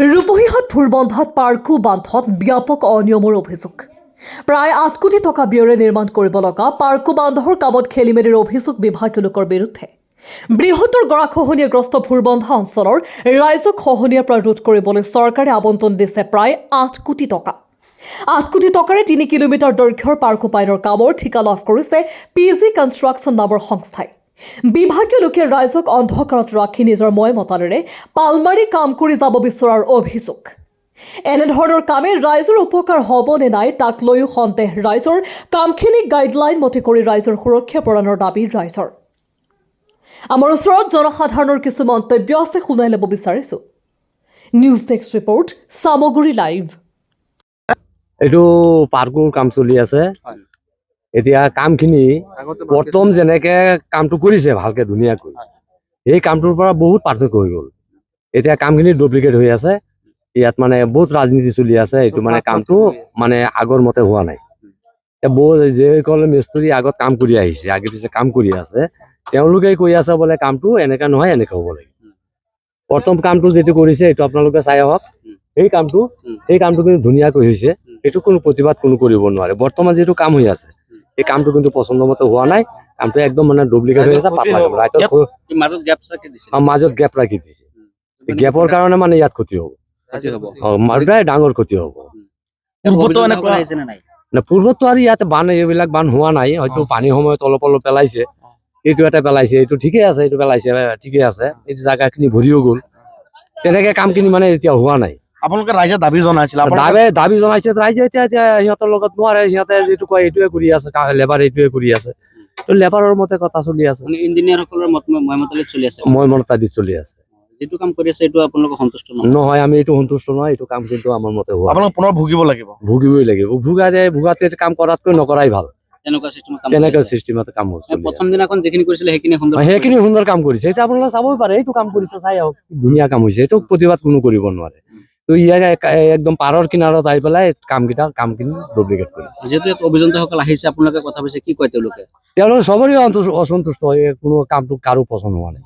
ৰূপহীহাট ভোৰবন্ধাত পাৰ্কো বান্ধত ব্যাপক অনিয়মৰ অভিযোগ। প্ৰায় 8 কোটি টকা ব্যয়েৰে নিৰ্মাণ কৰিব লগা পাৰ্কো বান্ধৰ কামত খেলিমেলিৰ অভিযোগ বিভাগীয় লোকৰ বিৰুদ্ধে। বৃহত্তৰ গৰাখহনীয়াগ্ৰস্ত ভোৰবন্ধা অঞ্চলৰ ৰাইজক খহনীয়াৰ পৰা ৰোধ কৰিবলৈ চৰকাৰে আবণ্টন দিছে প্ৰায় 8 কোটি টকা। 8 কোটি টকাৰে 3 কিলোমিটাৰ দৈৰ্ঘ্যৰ পাৰ্কো পাইনৰ কামৰ ঠিকা লাভ কৰিছে PG কনষ্ট্ৰাকশ্যন নামৰ সংস্থাই। বিভাগীয় লোকে ৰাইজক অন্ধকাৰত ৰাখি নিজৰ মতাৰেৰে পালমাৰি কাম কৰি যাব বিচৰাৰ অভিযোগ। এনেধৰণৰ কামে ৰাইজৰ উপকাৰ হ'ব নে নাই তাক লৈও সন্দেহ ৰাইজৰ। কামখিনি গাইডলাইন মতে কৰি ৰাইজৰ সুৰক্ষা প্ৰদানৰ দাবী ৰাইজৰ। আমাৰ ওচৰত জনসাধাৰণৰ কিছু মন্তব্য আছে, শুনাই ল'ব বিচাৰিছো। News desk report, Samaguri live. এইটো পাৰ্কৰ কাম চলি আছে। এতিয়া কামখিনি প্ৰথম যেনেকে কামটো কৰিছে ভালকে ধুনীয়াকৈ, এই কামটোৰ পৰা বহুত পাৰ্থক্য হৈ গ'ল। এতিয়া কামখিনি ডুপ্লিকেট হৈ আছে। ইয়াত মানে বহুত ৰাজনীতি চলি আছে। এইটো মানে কামটো মানে আগৰ মতে হোৱা নাই। যিসকলে মিস্ত্ৰী আগত কাম কৰি আহিছে, আগে পিছে কাম কৰি আছে, তেওঁলোকে কৈ আছে বোলে কামটো এনেকা নহয় এনেকে হ'ব লাগে। প্ৰথম কামটো যিটো কৰিছে এইটো আপোনালোকে চাই আহক। সেই কামটো কিন্তু ধুনীয়াকৈ হৈছে। এইটো কোনো প্ৰতিবাদ কোনো কৰিব নোৱাৰে। বৰ্তমান যিটো কাম হৈ আছে এই কামটো কিন্তু পচন্দ মতে হোৱা নাই। কামটো একদম মানে ডুপ্লিকেট হৈ আছে। মাজত গেপ ৰাখি দিছে। গেপৰ কাৰণে মানে ইয়াত ক্ষতি হ'ব, প্ৰায় ডাঙৰ ক্ষতি হ'ব। পূৰ্বতো আৰু ইয়াতে বান এইবিলাক বান হোৱা নাই, হয়তো পানীৰ সময়ত অলপ অলপ পেলাইছে। এইটো এটা পেলাইছে, এইটো ঠিকে আছে, এইটো পেলাইছে ঠিকে আছে। এইটো জাগাখিনি ভৰিও গ'ল। তেনেকে কামখিনি মানে এতিয়া হোৱা নাই। আপোনালোকে ৰাইজে দাবী জনাইছিল, দাবী জনাইছে ৰাইজে। এতিয়া সিহঁতৰ লগত নোৱাৰে, সিহঁতে যিটো কয় এইটোৱে কৰি আছে, লেবাৰ এইটোৱে কৰি আছে। লেবাৰৰ মতে কথা চলি আছে, ইঞ্জিনিয়াৰসকলৰ মতামত চলি আছে, মই মতামত চলি আছে। যিটো কাম কৰি আছে এইটো আপোনালোক সন্তুষ্ট নহয়। আমি এইটো সন্তুষ্ট নহয়। এইটো কাম কিন্তু আমাৰ মতে হোৱা আপোনালোক পুনৰ ভুগিব লাগিব, ভুগিবই লাগিব। ভুগাতে কাম কৰাতকৈ নকৰাই ভাল। তেনেকুৱা চিষ্টেমত কাম হৈছে। প্ৰথম দিনাখন যিখিনি কৰিছিলে সেইখিনি সুন্দৰ কাম কৰিছে। এতিয়া আপোনালোকে চাবই পাৰে, এইটো কাম কৰিছে, চাই আহক ধুনীয়া কাম হৈছে। এইটো প্ৰতিবাদ কোনো কৰিব নোৱাৰে। তো ইয়াৰ একদম পাৰৰ কিনাৰত আহি পেলাই কামখিনি ডুপ্লিকেট কৰিছে। যিহেতু অভিযন্তাসকল আহিছে, আপোনালোকে কথা কৈছে, কি কয় তেওঁলোকে সবৰে অসন্তুষ্ট হয়। কোনো কামটো কাৰো পচন্দ হোৱা নাই।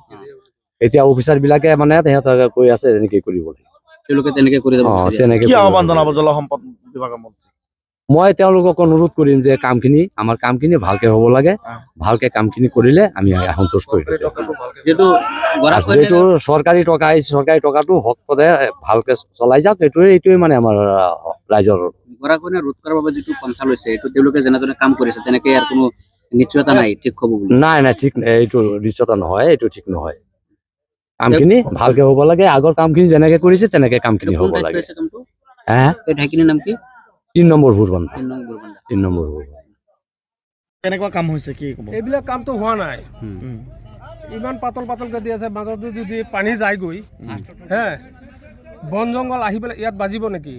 এতিয়া অফিচাৰ বিলাকে মানে সিহঁতকে কৈ আছে এনেকে কৰিব লাগে, তেওঁলোকে তেনেকে কৰি যাব বিচাৰি আছে। তেনেকে কি আহ্বান জনাব জলসম্পদ বিভাগৰ মন্ত্ৰী? মই তেওঁলোকক অনুৰোধ কৰিম যে আমাৰ কামখিনি ভালকে হ'ব লাগে। ভালকে কামখিনি কৰিলে আমি সন্তুষ্ট কৰি দিম। যিহেতু চৰকাৰী টকা আহিছে, চৰকাৰী টকাটো হক পদে ভালকে চলাই যাওক। এইটোৱে মানে আমাৰ ৰাইজৰ। গৰাখহনীয়া ৰোধ কৰাৰ বাবে যিটো পন্থা লৈছে, এইটো তেওঁলোকে যেনেদৰে কাম কৰিছে তেনেকে ইয়াৰ কোনো নিশ্চয়তা নাই ঠিক হ'ব বুলি। নাই, ঠিক এইটো নিশ্চয়তা নহয়, এইটো ঠিক নহয়। কামখিনি ভালকে হ'ব লাগে। আগৰ কামখিনি যেনেকে কৰিছে তেনেকে কামখিনি হ'ব লাগে। ঠাইখিনিৰ নাম কি? 3 নম্বৰ ভোৰবন্ধা। 3 নম্বৰ ভোৰবন্ধা। কেনেকুৱা কাম হৈছে কি ক'ব? এইবিলাক কামটো হোৱা নাই। ইমান পাতলকে দি আছে, মাজত যদি পানী যায়গৈ, বন জংঘল আহি পেলাই ইয়াত বাজিব নেকি?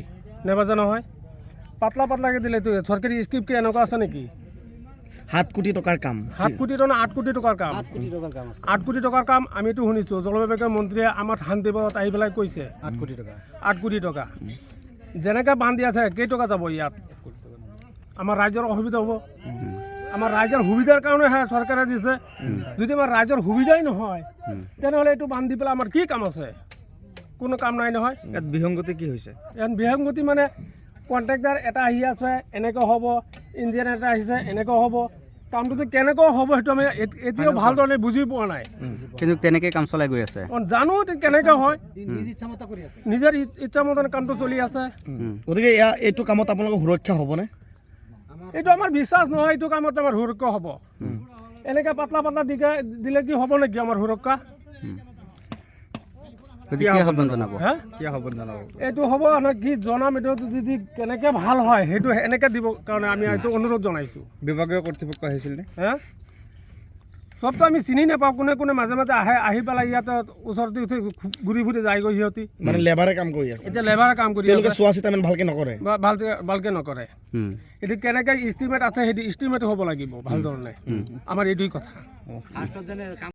নেবাজে নহয়। পাতলাকে দিলে চৰকাৰী স্ক্ৰিপ্ট এনেকুৱা আছে নেকি? 7 কোটি টকাৰ কাম, 7 কোটি টকা, 8 কোটি টকাৰ কাম, 8 কোটি টকাৰ কাম। আমিতো শুনিছোঁ জলবায়ু মন্ত্ৰীয়ে আমাৰ ধান দিবত আহি পেলাই কৈছে 8 কোটি টকা। যেনেকৈ বান্ধি আছে কেইটকা যাব ইয়াত? আমাৰ ৰাইজৰ অসুবিধা হ'ব। আমাৰ ৰাইজৰ সুবিধাৰ কাৰণেহে চৰকাৰে দিছে। যদি আমাৰ ৰাইজৰ সুবিধাই নহয় তেনেহ'লে এইটো বান্ধি পেলাই আমাৰ কি কাম আছে? কোনো কাম নাই নহয়। ইয়াত বিসংগতি কি হৈছে? ইয়াত বিসংগতি মানে কণ্ট্ৰেক্টাৰ এটা আহি আছে এনেকৈ হ'ব, ইঞ্জিনিয়াৰ এটা আহিছে এনেকৈ হ'ব। কামটোতো কেনেকৈ হ'ব সেইটো আমি এতিয়াও ভালদৰে বুজি পোৱা নাই। কিন্তু তেনেকৈ কাম চলাই গৈ আছে। জানো কেনেকৈ হয়, নিজৰ ইচ্ছামতে কামটো চলি আছে। গতিকে এইটো কামত আপোনালোকৰ সুৰক্ষা হ'বনে? এইটো আমাৰ বিশ্বাস নহয় এইটো কামত আমাৰ সুৰক্ষা হ'ব। এনেকৈ পাতলা দিলে কি হ'ব নেকি আমাৰ সুৰক্ষা? এইটো হ'ব কি জনাম, এইটো যদি কেনেকৈ ভাল হয় সেইটো এনেকৈ দিব কাৰণে আমি এইটো অনুৰোধ জনাইছোঁ। বিভাগীয় কৰ্তৃপক্ষ আহিছিল নে? চবটো আমি চিনি নাপাওঁ। কোনে মাজে আহি পেলাই ইয়াত ওচৰতে ঘূৰি ফুৰি যায়গৈ সিহঁতি। মানে লেবাৰে কাম কৰি আছে। এতিয়া লেবাৰে কাম কৰি তেওঁলোকে চোৱা চিতা ইমান ভালকে নকৰে, ভালকে নকৰে। এতিয়া কেনেকৈ ইষ্টিমেট আছে সেইটো ইষ্টিমেট হ'ব লাগিব ভাল ধৰণে। আমাৰ এইটোৱে কথা।